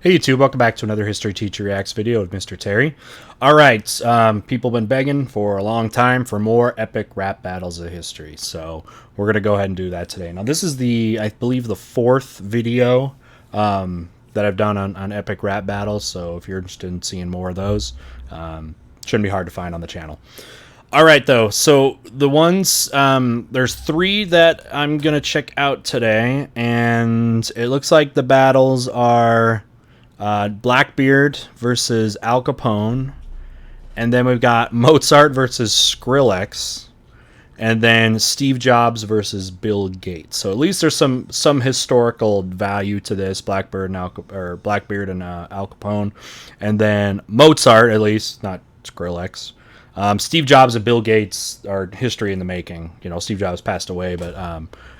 Hey YouTube, welcome back to another History Teacher Reacts video with Mr. Terry. Alright, people been begging for a long time for more epic rap battles of history, so we're going to go ahead and do that today. Now this is I believe the fourth video that I've done on epic rap battles, so if you're interested in seeing more of those, shouldn't be hard to find on the channel. Alright though, so the ones, there's three that I'm going to check out today, and it looks like the battles are Blackbeard versus Al Capone, and then we've got Mozart versus Skrillex, and then Steve Jobs versus Bill Gates. So at least there's some historical value to this. Blackbeard and Al Capone, and then Mozart, at least not Skrillex. Steve Jobs and Bill Gates are history in the making. You know, Steve Jobs passed away, but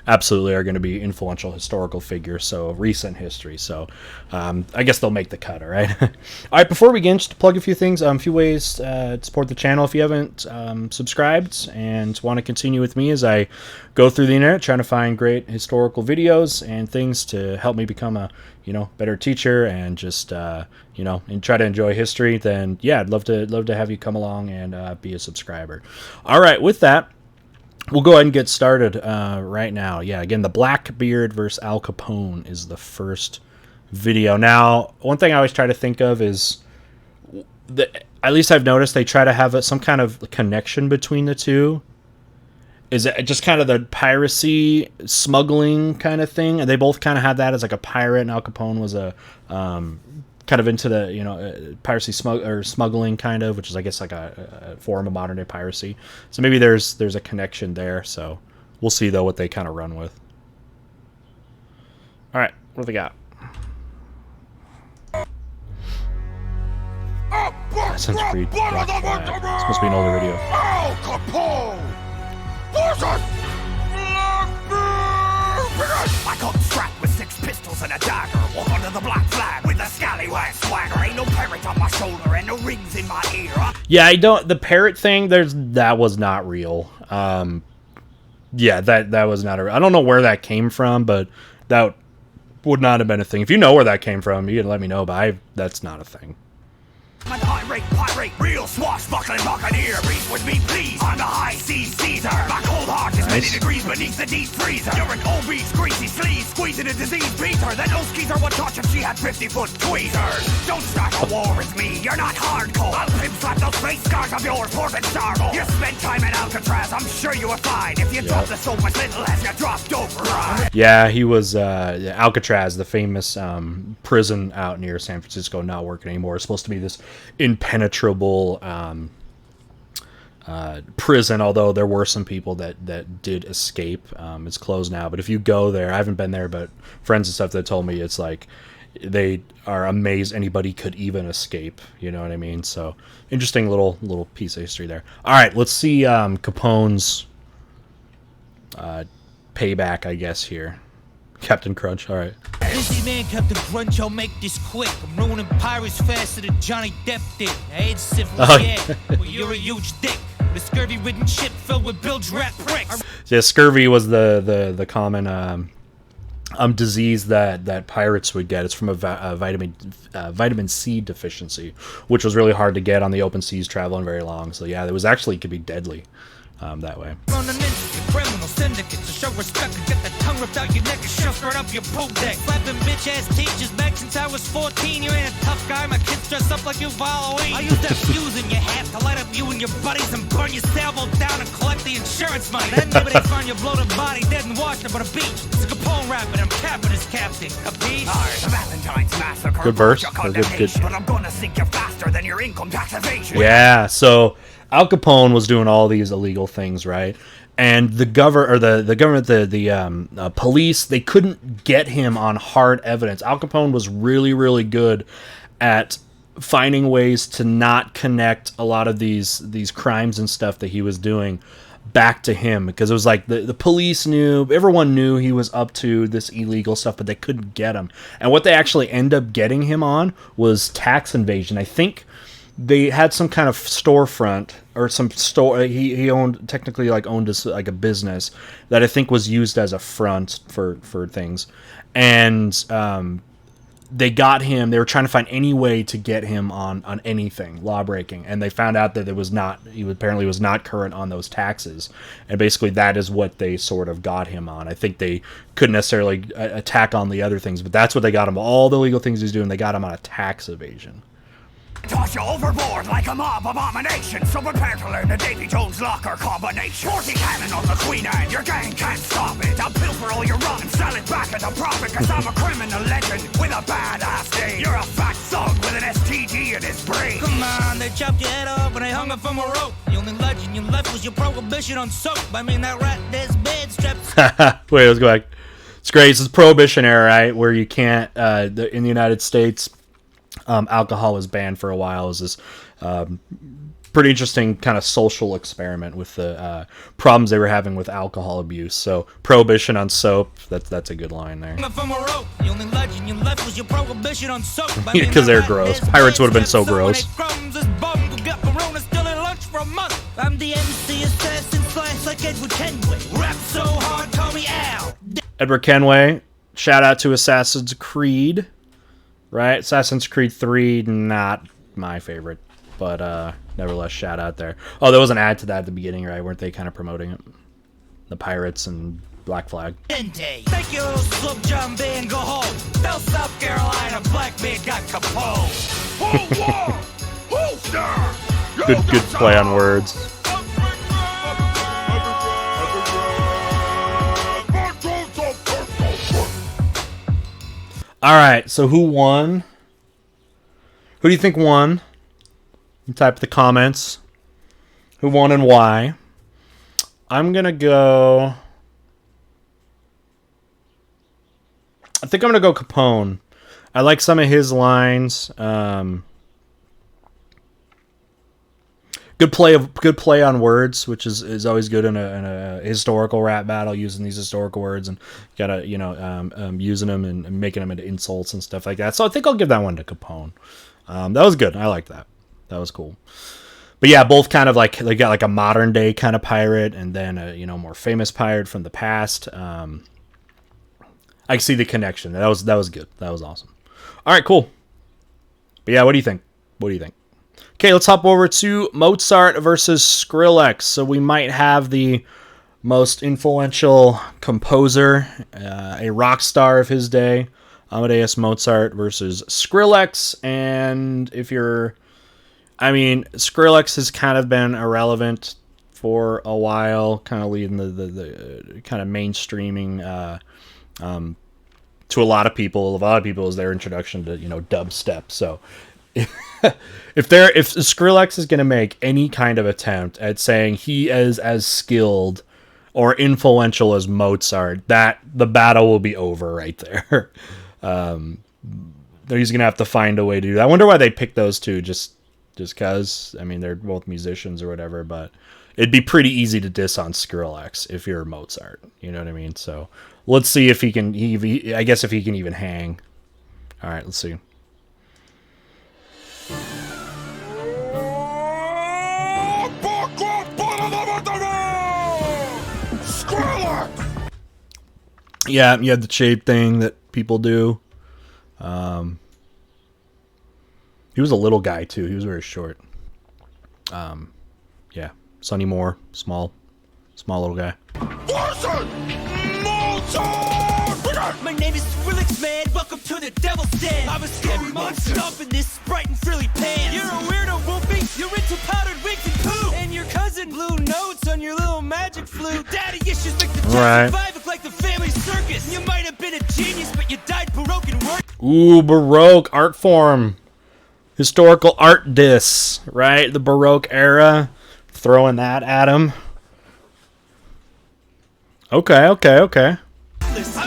absolutely are going to be influential historical figures, so recent history. So I guess they'll make the cut, all right? All right, before we begin, just to plug a few things, a few ways to support the channel if you haven't subscribed and want to continue with me as I go through the internet trying to find great historical videos and things to help me become a better teacher and just and try to enjoy history. Then yeah, I'd love to have you come along and be a subscriber. All right, with that, we'll go ahead and get started right now. Yeah, again, the Blackbeard versus Al Capone is the first video. Now, one thing I always try to think of is, at least I've noticed, they try to have some kind of connection between the two. Is it just kind of the piracy, smuggling kind of thing? And they both kind of had that as like a pirate, and Al Capone was a kind of into the piracy smuggling kind of, which is I guess like a form of modern day piracy. So maybe there's a connection there. So we'll see though what they kind of run with. All right, what do they got? Assassin's Creed. This must be an older video. Al Capone! I come strapped with 6 pistols and a dagger, walk under the black flag with a scallywag swagger. Ain't no parrot on my shoulder and no rings in my ear. Yeah, the parrot thing, that was not real. Yeah, that was not I don't know where that came from, but that would not have been a thing. If you know where that came from, you can let me know, but that's not a thing. I'm an irate pirate, real swashbuckling buccaneer. Breathe with me, please. On the high seas, Caesar. My cold heart is many degrees beneath the deep freezer. You're an obese, greasy sleaze, squeezing a disease beater. That no skeezer would touch if she had 50-foot tweezers. Don't start a war with me, you're not hardcore. I'll pimp slap those face scars of yours, port and starboard. You spent time in Alcatraz, I'm sure you were fine. If you dropped the soap as little as you dropped over. Yeah, he was Alcatraz, the famous prison out near San Francisco, not working anymore. It's supposed to be this impenetrable prison, although there were some people that did escape. It's closed now, but if you go there, I haven't been there, but friends and stuff that told me it's like they are amazed anybody could even escape, you know what I mean? So interesting little piece of history there. All right, let's see Capone's payback, I guess, here. Captain Crunch, all right. Busy man, Captain Crunch, I'll make this quick. I'm ruining pirates faster than Johnny Depp did. I ain't syphilis, yeah, well, you're a huge dick. The scurvy-ridden ship filled with bilge rat pricks. Yeah, scurvy was the common disease that pirates would get. It's from a vitamin C deficiency, which was really hard to get on the open seas traveling very long. So yeah, it could be deadly that way. Criminal syndicates to show respect and get the tongue ripped out your neck and shoved right up your poop deck. Slapping bitch ass teachers back since I was 14. You ain't a tough guy, my kids dress up like you for Halloween. I use that fuse in your hat to light up you and your buddies and burn your sailboat down and collect the insurance money. Then maybe they find your bloated body dead and washed up on a beach. It's a Capone rapping, I'm capping his captain. A beach? The Valentine's Massacre. Good verse. Good. But I'm gonna sink you faster than your income tax evasion. Yeah, so Al Capone was doing all these illegal things, right? And the police, they couldn't get him on hard evidence. Al Capone was really, really good at finding ways to not connect a lot of these crimes and stuff that he was doing back to him, because it was like the police knew, everyone knew he was up to this illegal stuff, but they couldn't get him. And what they actually end up getting him on was tax evasion. I think they had some kind of storefront or some store he owned, technically owned like a business that I think was used as a front for things, and they got him. They were trying to find any way to get him on anything law breaking, and they found out that he apparently was not current on those taxes, and basically that is what they sort of got him on. I think they couldn't necessarily attack on the other things, but that's what they got him. All the legal things he's doing, they got him on a tax evasion. Toss you overboard like a mob abomination. So prepare to learn the Davy Jones locker combination. 40 cannon on the Queen and your gang can't stop it. I'll pilfer all your rum and sell it back as a profit. Cause I'm a criminal legend with a badass name. You're a fat thug with an STD in his brain. Come on, they chopped your head off when they hung it from a rope. The only legend you left was your prohibition on soap. I mean, that rat this bed strapped. Wait, let's go back. It's great. This is Prohibition era, right? Where you can't, in the United States, alcohol was banned for a while. It was this pretty interesting kind of social experiment with the problems they were having with alcohol abuse. So prohibition on soap, that's a good line there. The only legend you left was your prohibition on soap. Because they're gross. Pirates would have been so gross. I'm the MC assassin slash like Edward Kenway. Rap so hard, call me Al. Edward Kenway, shout out to Assassin's Creed. Right? Assassin's Creed 3, not my favorite. But nevertheless, shout out there. Oh, there was an ad to that at the beginning, right? Weren't they kind of promoting it? The Pirates and Black Flag. Thank you, Sloop John B, and go home. Tell South Carolina, Blackbeard got Capone. Good play on words. All right, so who won? Who do you think won? You type the comments. Who won and why? I'm going to go... I think I'm going to go Capone. I like some of his lines. Good play on words, which is always good in a historical rap battle, using these historical words and gotta using them and making them into insults and stuff like that. So I think I'll give that one to Capone. That was good. I like that. That was cool. But yeah, both kind of like they got like a modern day kind of pirate and then a more famous pirate from the past. I can see the connection. That was good. That was awesome. All right, cool. But yeah, what do you think? What do you think? Okay, let's hop over to Mozart versus Skrillex. So we might have the most influential composer, a rock star of his day, Amadeus Mozart versus Skrillex. And Skrillex has kind of been irrelevant for a while, kind of leading the kind of mainstreaming to a lot of people. A lot of people is their introduction to dubstep. So if Skrillex is going to make any kind of attempt at saying he is as skilled or influential as Mozart, that the battle will be over right there. He's going to have to find a way to do that. I wonder why they picked those two, just because. I mean, they're both musicians or whatever, but it'd be pretty easy to diss on Skrillex if you're Mozart. You know what I mean? So let's see if he can. I guess if he can even hang. All right, let's see. Yeah, you had the shape thing that people do. He was a little guy too. He was very short. Yeah, Sonny Moore, small little guy. My name is Skrillex, man. Welcome to the Devil's Den. I'm a scary monster up in this Sprite and frilly pants. You're a weirdo, Wolfie. You're into powdered wigs and poo. And your cousin blew notes on your little magic flute. Daddy issues like the Jackson 5 look like the family circus. You might have been a genius, but you died Baroque and work. Ooh, Baroque art form. Historical art diss, right? The Baroque era. Throwing that at him. Okay. I'm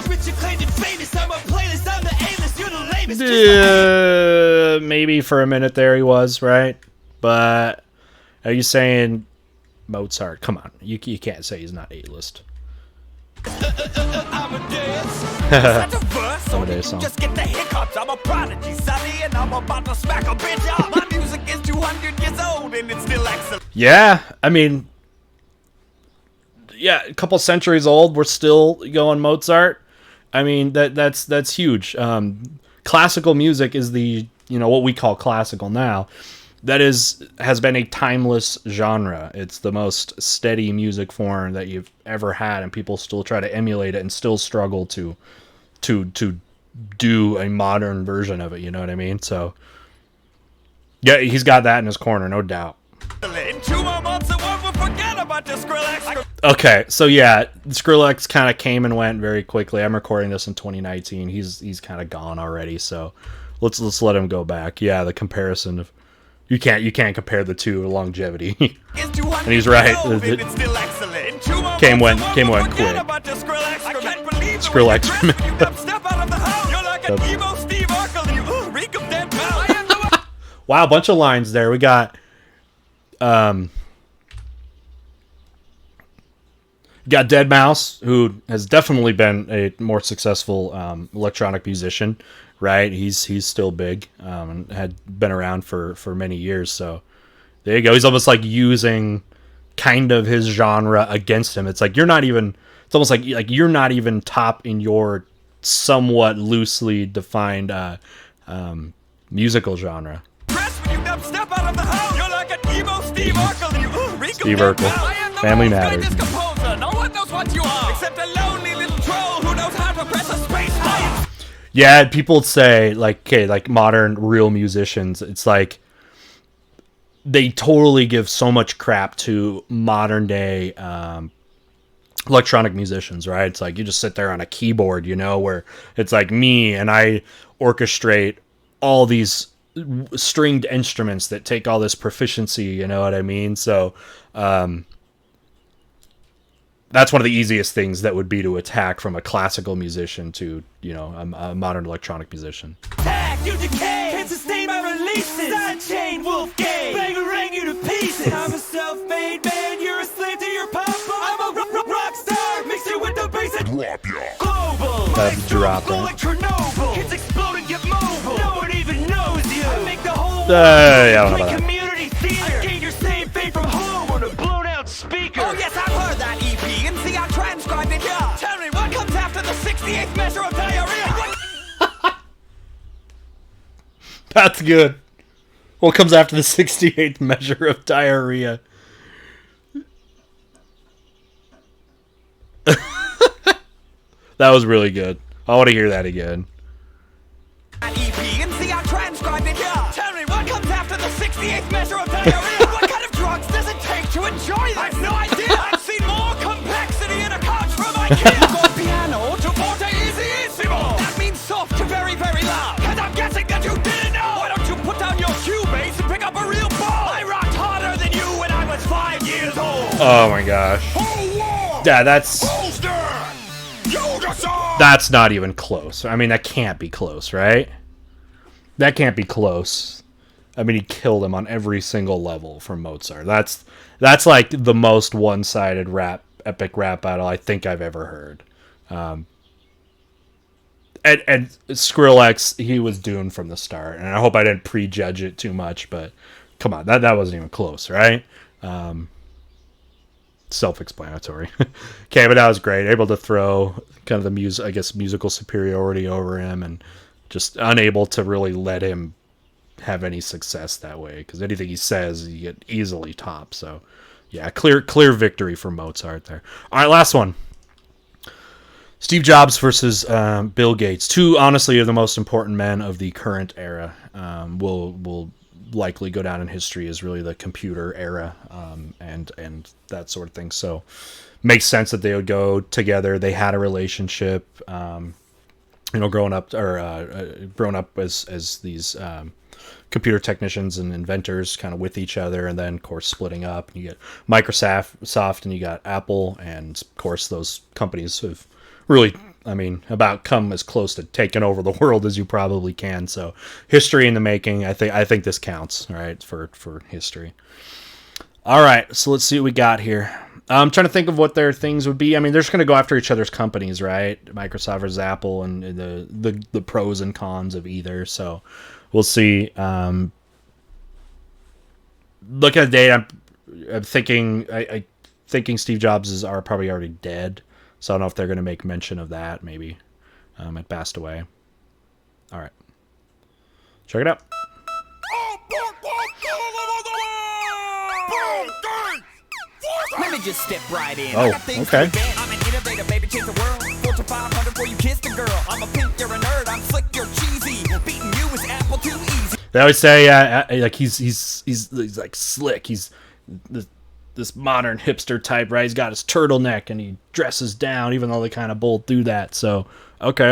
rich and claimed and famous. I'm a playlist. I'm the A-list. You're the lamest. Maybe for a minute there he was, right? But are you saying Mozart? Come on. You can't say he's not A-list. Amadeus song. Just get the hiccups. I'm a prodigy, Sonny, and I'm about to smack a bitch up. My music is 200 years old and it's still excellent. Yeah, I mean, a couple centuries old, we're still going Mozart. I mean, that's huge. classical music is the, what we call classical now. That has been a timeless genre. It's the most steady music form that you've ever had, and people still try to emulate it and still struggle to do a modern version of it. You know what I mean? So yeah, he's got that in his corner, no doubt. In 2 more months, the world will forget about the Skrillex. Okay, so yeah, Skrillex kind of came and went very quickly. I'm recording this in 2019. He's kind of gone already, so let's let him go back. Yeah, the comparison of you can't compare the two longevity. And he's right. Came went quick. Skrillex. Wow, a bunch of lines there. We got deadmau5, who has definitely been a more successful electronic musician, right? He's still big, and had been around for many years. So there you go. He's almost like using kind of his genre against him. It's like it's almost like you're not even top in your somewhat loosely defined musical genre. Steve Urkel. Family Matters. No one knows what you are except a lonely little troll who knows how to press a space bar. Yeah, people say like modern real musicians, it's like they totally give so much crap to modern day electronic musicians, right? It's like you just sit there on a keyboard, where it's like me and I orchestrate all these stringed instruments that take all this proficiency, you know what I mean? So that's one of the easiest things that would be to attack from a classical musician to, a modern electronic musician. You decay, can't sustain my releases. Sidechain, wolf game, bang you to pieces. I'm a self-made man, you're a slave to your papa. I'm a rock star, mix it with the bass and drop ya. Global, drop like Chernobyl. Kids explode and get mobile. No one even knows you. I make the whole I don't know about that. community theater. I gained your same fate from home on a blown out speaker. Oh yes, I've heard that EP and see I transcribed it here. Tell me what comes after the 68th measure of diarrhea. That's good. What comes after the 68th measure of diarrhea? That was really good. I want to hear that again. EP and see I transcribed it here. Tell me what comes after the 68th measure of diarrhea. What kind of drugs does it take to enjoy this? I've no idea. I've seen more complexity in a couch from IKEA. From piano to forte-issimo. That means soft to very, very loud. And I'm guessing that you didn't know. Why don't you put down your Cubase and pick up a real ball? I rocked harder than you when I was 5 years old. Oh my gosh. Yeah, that's not even close. I mean, that can't be close, right? That can't be close. I mean, he killed him on every single level from Mozart. That's like the most one-sided epic rap battle I think I've ever heard. And Skrillex, he was doomed from the start, and I hope I didn't prejudge it too much, but come on, that wasn't even close, right? Self-explanatory. Okay, but that was great. Able to throw kind of the musical superiority over him, and just unable to really let him have any success that way, because anything he says, you get easily top. So, yeah, clear victory for Mozart there. All right, last one. Steve Jobs versus Bill Gates. Two, honestly, of the most important men of the current era. Will likely go down in history as really the computer era, and that sort of thing. So, makes sense that they would go together. They had a relationship, growing up as these computer technicians and inventors, kind of with each other, and then of course splitting up. And you get Microsoft and you got Apple, and of course those companies have really, about come as close to taking over the world as you probably can. So history in the making. I think this counts, all right, for history. All right, so let's see what we got here. I'm trying to think of what their things would be. They're just going to go after each other's companies, right? Microsoft versus Apple, and the pros and cons of either. So we'll see. Look at the date. I'm thinking. Thinking Steve Jobs are probably already dead. So I don't know if they're going to make mention of that. Maybe it passed away. All right. Check it out. Let me just step right in. Oh, I got things okay. to advance. I'm an innovator, baby, change the world. 4 to 500 before you kiss the girl. I'm a pink, you're a nerd. I'm slick, you're cheesy. Beating you is apple too easy. They always say like he's like slick. He's this modern hipster type, right? He's got his turtleneck and he dresses down, even though they kind of both do that. So okay. I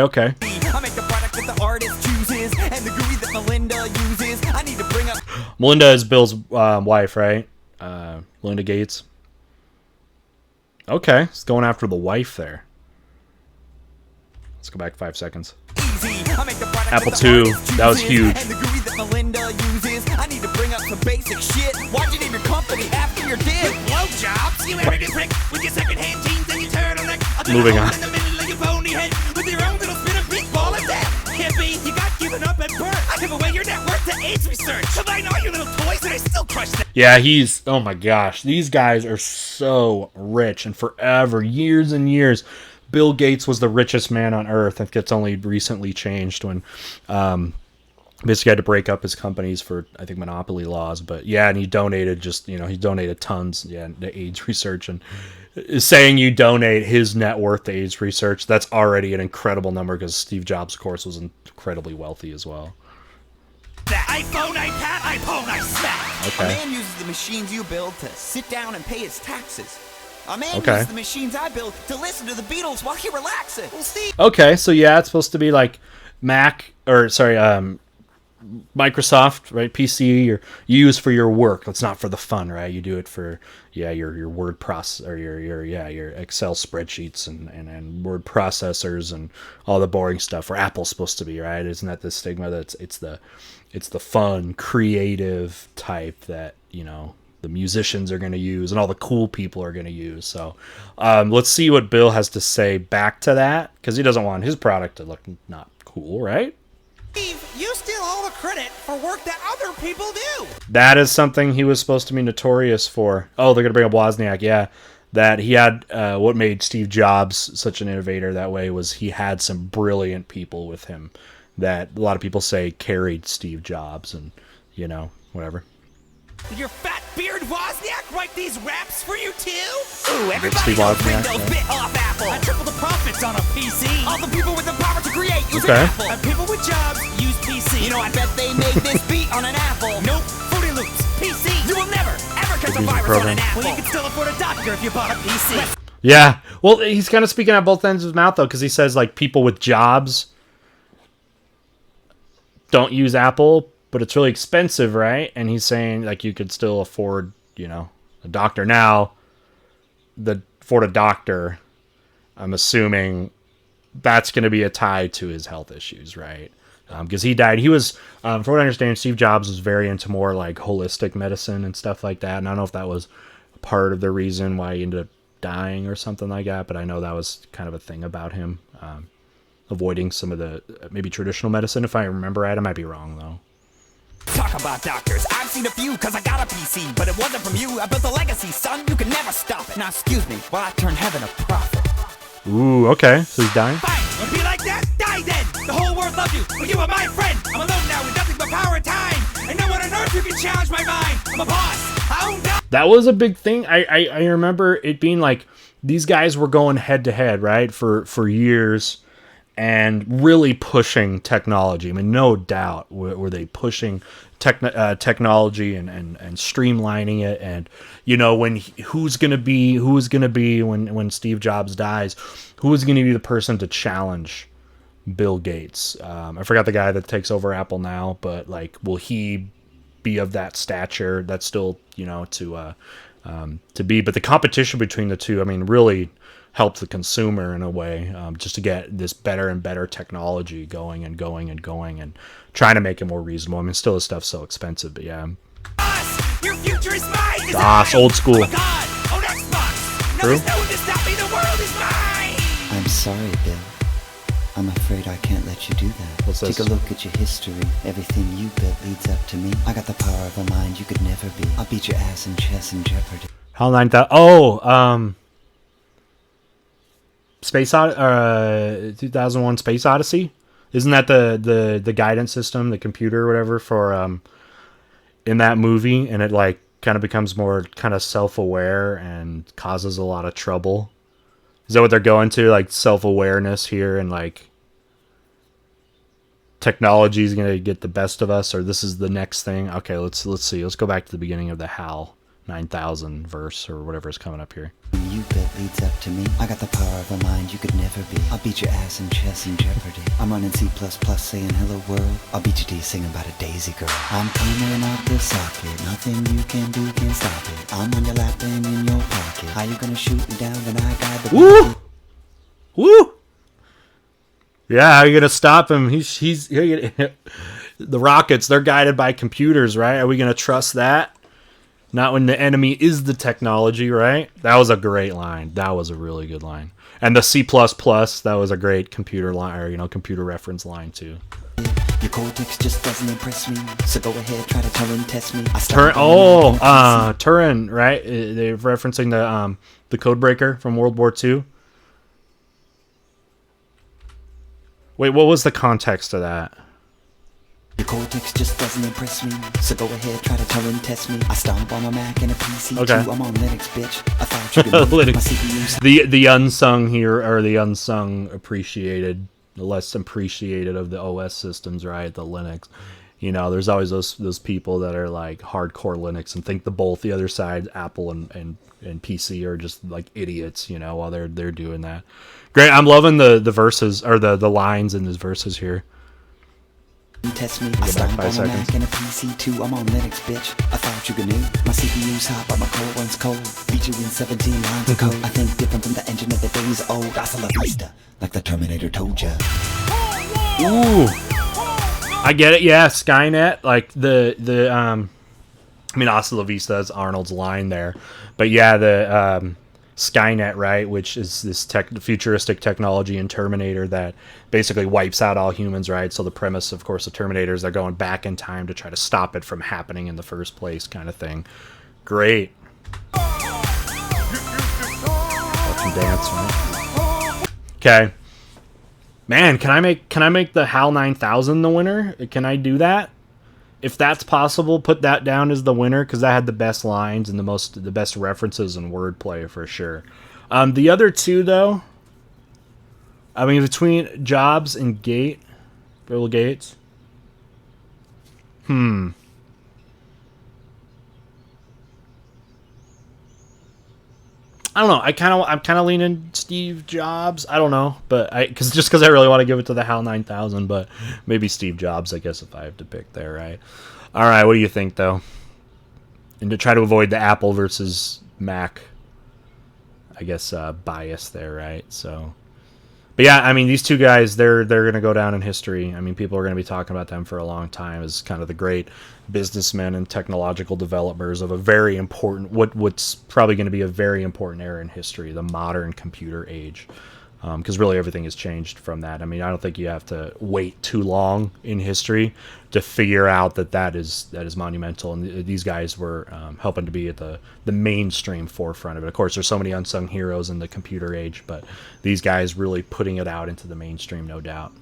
make the product that the artist chooses and the GUI that Melinda uses. I need to bring up. Melinda is Bill's wife, right? Melinda Gates. Okay, it's going after the wife there. Let's go back 5 seconds. Apple II, that was huge. And the GUI that Melinda uses. I need to bring up some basic shit. Watch it in your company after you're dead. Blowjobs, you arrogant prick, with your second-hand jeans and your turtleneck. Moving on. In the middle of your bony head, with your own little spin of beat ball of death. Hippie, you got given up at birth. I give away your net worth to AIDS research. So I know your little toys and I still crush them. Yeah, oh my gosh, these guys are so rich, and forever, years and years, Bill Gates was the richest man on earth. I think it's only recently changed when basically had to break up his companies for, I think, monopoly laws. But yeah, and he donated he donated tons, to AIDS research. And saying you donate his net worth to AIDS research, that's already an incredible number, because Steve Jobs, of course, was incredibly wealthy as well. That iPhone, iPad, iPhone, I smack. Okay. A man uses the machines you build to sit down and pay his taxes. A man Okay. uses the machines I build to listen to the Beatles while he relaxes. Well, Steve. Okay, so yeah, it's supposed to be like Microsoft, right? PC you use for your work. It's not for the fun, right? You do it for your word process, or your Excel spreadsheets and word processors and all the boring stuff. Where Apple's supposed to be, right? Isn't that the stigma that it's the fun, creative type that the musicians are going to use and all the cool people are going to use. So let's see what Bill has to say back to that, because he doesn't want his product to look not cool, right? Steve, you steal all the credit for work that other people do. That is something he was supposed to be notorious for. Oh, they're going to bring up Wozniak. Yeah, that he had what made Steve Jobs such an innovator that way was he had some brilliant people with him that a lot of people say carried Steve Jobs, and whatever. Did your fat beard Wozniak write these raps for you too? Ooh, everybody Steve knows Wozniak, Windows yeah. bit off Apple. I triple the profits on a PC. All the people with the power to create use Okay. an Apple. And people with jobs use PC. You know, I bet they made this beat on an Apple. Nope, Fruity Loops, PC. You will never, ever catch a Use the virus on program. an Apple. Well, you can still afford a doctor if you bought a PC. Yeah. Well, he's kind of speaking at both ends of his mouth, though, because he says, like, people with jobs don't use Apple, but it's really expensive, right? And he's saying, like, you could still afford, a doctor. Now, afford a doctor, I'm assuming that's going to be a tie to his health issues, right? Because he died. He was, from what I understand, Steve Jobs was very into more, like, holistic medicine and stuff like that. And I don't know if that was part of the reason why he ended up dying or something like that, but I know that was kind of a thing about him, avoiding some of the maybe traditional medicine, if I remember right. I might be wrong, though. Talk about doctors. I've seen a few cause I got a PC, but it wasn't from you. I built a legacy, son. You can never stop it. Now excuse me while I turn heaven a profit. Ooh, okay, so he's dying. Fine, wanna be like that? Die then! The whole world loves you, but you are my friend! I'm alone now with nothing but power and time! And no one on earth who can challenge my mind! I'm a boss! I own God! That was a big thing. I remember it being like, these guys were going head to head, right, for years, and really pushing technology. I mean, no doubt were they pushing technology and streamlining it. And who's gonna be when Steve Jobs dies, who is gonna be the person to challenge Bill Gates? I forgot the guy that takes over Apple now, but like, will he be of that stature? That's still to be. But the competition between the two, I mean, really help the consumer in a way, just to get this better and better technology going and trying to make it more reasonable. I mean, still this stuff's so expensive, but yeah. Boss, your future is mine! DOS, old school. I'm a god! Own Xbox! True. There's no one to stop me! The world is mine! I'm sorry, Bill. I'm afraid I can't let you do that. What's Take this? a look at your history. Everything you built leads up to me. I got the power of a mind you could never be. I'll beat your ass in chess and Jeopardy. HAL 9000. Space 2001 Space Odyssey. Isn't that the guidance system, the computer or whatever for in that movie? And it like kind of becomes more kind of self-aware and causes a lot of trouble. Is that what they're going to? Like self-awareness here, and like technology is going to get the best of us, or this is the next thing? Okay, let's see. Let's go back to the beginning of the HAL 9000 verse or whatever is coming up here. You bet leads up to me. I got the power of a mind you could never be. I'll beat your ass in chess and Jeopardy. I'm running C++ saying hello world. I'll beat your D singing about a daisy girl. I'm coming out the socket. Nothing you can do can stop it. I'm on your lap and in your pocket. How you gonna shoot me down when I got the Woo! Woo! Yeah, how are you gonna stop him? He's the rockets. They're guided by computers, right? Are we gonna trust that? Not when the enemy is the technology, right? That was a great line. That was a really good line. And the C++, that was a great computer line, or computer reference line too. Your cortex just doesn't impress me. So go ahead, try to Turing test me. Turing, right? They're referencing the code breaker from World War II. Wait, what was the context of that? Your cortex just doesn't impress me. So go ahead, try to Turing test me. I stomp on a Mac and a PC Okay. too. I'm on Linux, bitch. I thought you could move my CPU's. The unsung here, or the unsung appreciated, the less appreciated of the OS systems, right? The Linux. There's always those people that are like hardcore Linux and think both the other side, Apple and PC, are just like idiots, while they're doing that. Great, I'm loving the verses, or the lines in these verses here. Test me. I stomp on a Mac and a PC too. I'm on Linux, bitch. I thought you could know. My CPU's hot, but my core runs cold. Beat you in 17 lines of code. I think different from the engine of the days old. Hasta la vista, like the Terminator told ya. Ooh, I get it. Yeah, Skynet, like hasta la vista is Arnold's line there, but yeah, the Skynet, right, which is this futuristic technology in Terminator that basically wipes out all humans, right? So the premise, of course, of Terminator is they're going back in time to try to stop it from happening in the first place, kind of thing. Great. Watch him dance, right? Okay. Man, can I make the HAL 9000 the winner? Can I do that? If that's possible, put that down as the winner, because that had the best lines and the best references and wordplay for sure. The other two, though, between Jobs and Bill Gates. I don't know. I'm kind of leaning Steve Jobs. I don't know, but because I really want to give it to the HAL 9000, but maybe Steve Jobs, I guess, if I have to pick there, right? All right, what do you think though? And to try to avoid the Apple versus Mac, I guess, bias there, right? So, but yeah, these two guys, they're gonna go down in history. People are gonna be talking about them for a long time as kind of the great businessmen and technological developers of a very important, what's probably going to be a very important era in history, the modern computer age. Because really everything has changed from that. I don't think you have to wait too long in history to figure out that is monumental. And these guys were helping to be at the mainstream forefront of it. Of course, there's so many unsung heroes in the computer age, but these guys really putting it out into the mainstream, no doubt.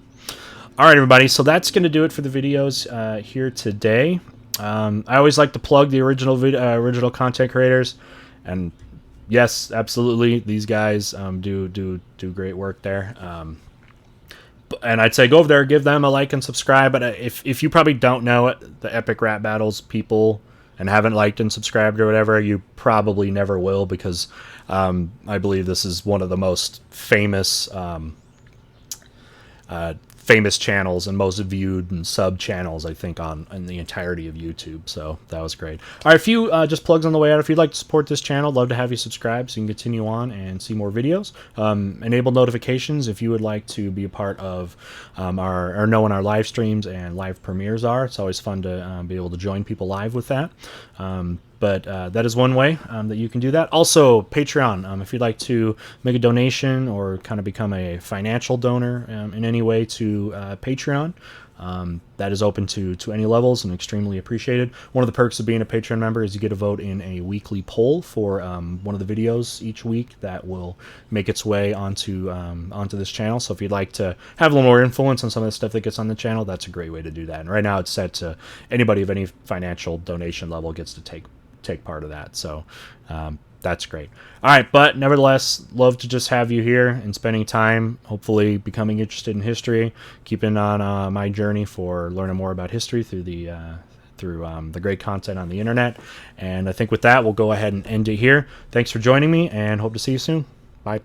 All right, everybody. So that's going to do it for the videos here today. I always like to plug the original content creators, and yes, absolutely, these guys do great work there. And I'd say go over there, give them a like and subscribe. But if you probably don't know it, the Epic Rap Battles people, and haven't liked and subscribed or whatever, you probably never will, because I believe this is one of the most famous channels and most viewed and sub channels, I think, in the entirety of YouTube. So that was great. All right, a few just plugs on the way out. If you'd like to support this channel, love to have you subscribe so you can continue on and see more videos. Enable notifications if you would like to be a part of or know when our live streams and live premieres are. It's always fun to be able to join people live with that. But that is one way that you can do that. Also, Patreon. If you'd like to make a donation or kind of become a financial donor in any way to Patreon, That is open to any levels and extremely appreciated. One of the perks of being a Patreon member is you get a vote in a weekly poll for one of the videos each week that will make its way onto this channel. So if you'd like to have a little more influence on some of the stuff that gets on the channel, that's a great way to do that. And right now it's set to anybody of any financial donation level gets to take part of that. So that's great. All right, but nevertheless, love to just have you here and spending time, hopefully becoming interested in history, keeping on my journey for learning more about history through the great content on the internet. And I think with that, we'll go ahead and end it here. Thanks for joining me, and hope to see you soon. Bye.